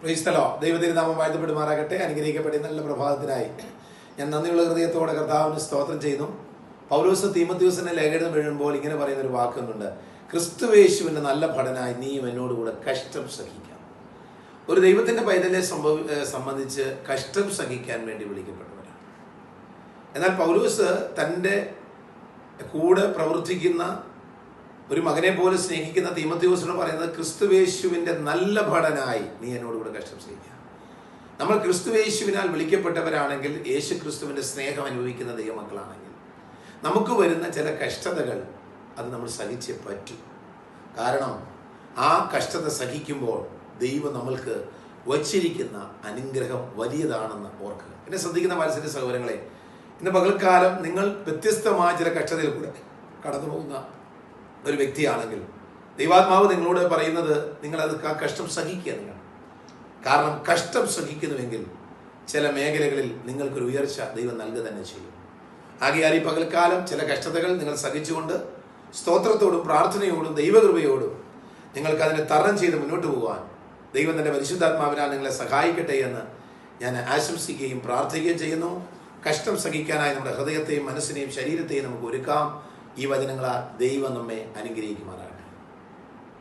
Praise the Lord. ദൈവത്തിരുനാമം വാഴ്ത്തപ്പെടുമാറാകട്ടെ. അനുഗ്രഹിക്കപ്പെട്ട നല്ല പ്രഭാതത്തിനായി ഞാൻ നന്ദിയുള്ള ഹൃദയത്തോടെ കർത്താവിന് സ്തോത്രം ചെയ്യുന്നു. പൗലോസ് തീമോഥെയോസിന്റെ ലേഖനം എഴുതുമ്പോൾ ഇങ്ങനെ പറയുന്ന ഒരു വാക്കുന്നുണ്ട്: ക്രിസ്തുയേശുവിന്റെ നല്ല ഭടനായി നീയും എന്നോടുകൂടെ കഷ്ടം സഹിക്കാം. ഒരു ദൈവത്തിന്റെ പൈതലെ സംബന്ധിച്ച് കഷ്ടം സഹിക്കാൻ വേണ്ടി വിളിക്കപ്പെട്ടവരാണ്. എന്നാൽ പൗലോസ് തൻ്റെ കൂടെ പ്രവർത്തിക്കുന്ന ഒരു മകനെ പോലെ സ്നേഹിക്കുന്ന തീമോഥെയോസിനോട് പറയുന്നത്, ക്രിസ്തുയേശുവിന്റെ നല്ല ഭടനായി നീ എന്നോടുകൂടെ കഷ്ടം സഹിക്കാം. നമ്മൾ ക്രിസ്തുയേശുവിനാൽ വിളിക്കപ്പെട്ടവരാണെങ്കിൽ, യേശു ക്രിസ്തുവിന്റെ സ്നേഹം അനുഭവിക്കുന്ന ദൈവമക്കളാണെങ്കിൽ, നമുക്ക് വരുന്ന ചില കഷ്ടതകൾ അത് നമ്മൾ സഹിച്ചേ പറ്റൂ. കാരണം ആ കഷ്ടത സഹിക്കുമ്പോൾ ദൈവം നമ്മൾക്ക് വച്ചിരിക്കുന്ന അനുഗ്രഹം വലിയതാണെന്ന് ഓർക്കുക. എന്നെ ശ്രദ്ധിക്കുന്ന വാത്സല്യ സഹോദരങ്ങളെ, ഇന്ന് പകൽക്കാലം നിങ്ങൾ വ്യത്യസ്തമായ ചില കഷ്ടതയിൽ കൂടെ കടന്നു പോകുന്ന ഒരു വ്യക്തിയാണെങ്കിൽ, ദൈവാത്മാവ് നിങ്ങളോട് പറയുന്നത് നിങ്ങളത് ആ കഷ്ടം സഹിക്കുക. നിങ്ങൾ കാരണം കഷ്ടം സഹിക്കുന്നുവെങ്കിൽ ചില മേഖലകളിൽ നിങ്ങൾക്കൊരു ഉയർച്ച ദൈവം നൽകുക തന്നെ ചെയ്യും. ആകയാൽ ഈ പകൽക്കാലം ചില കഷ്ടതകൾ നിങ്ങൾ സഹിച്ചുകൊണ്ട് സ്തോത്രത്തോടും പ്രാർത്ഥനയോടും ദൈവകൃപയോടും നിങ്ങൾക്കതിനെ തരണം ചെയ്ത് മുന്നോട്ട് പോകാൻ ദൈവം തൻ്റെ പരിശുദ്ധാത്മാവിനാൽ നിങ്ങളെ സഹായിക്കട്ടെ എന്ന് ഞാൻ ആശംസിക്കുകയും പ്രാർത്ഥിക്കുകയും ചെയ്യുന്നു. കഷ്ടം സഹിക്കാനായി നമ്മുടെ ഹൃദയത്തെയും മനസ്സിനെയും ശരീരത്തെയും നമുക്ക് ഒരുക്കാം. ഈ വചനങ്ങളാൽ ദൈവം നമ്മെ അനുഗ്രഹിക്കുമാറാകട്ടെ.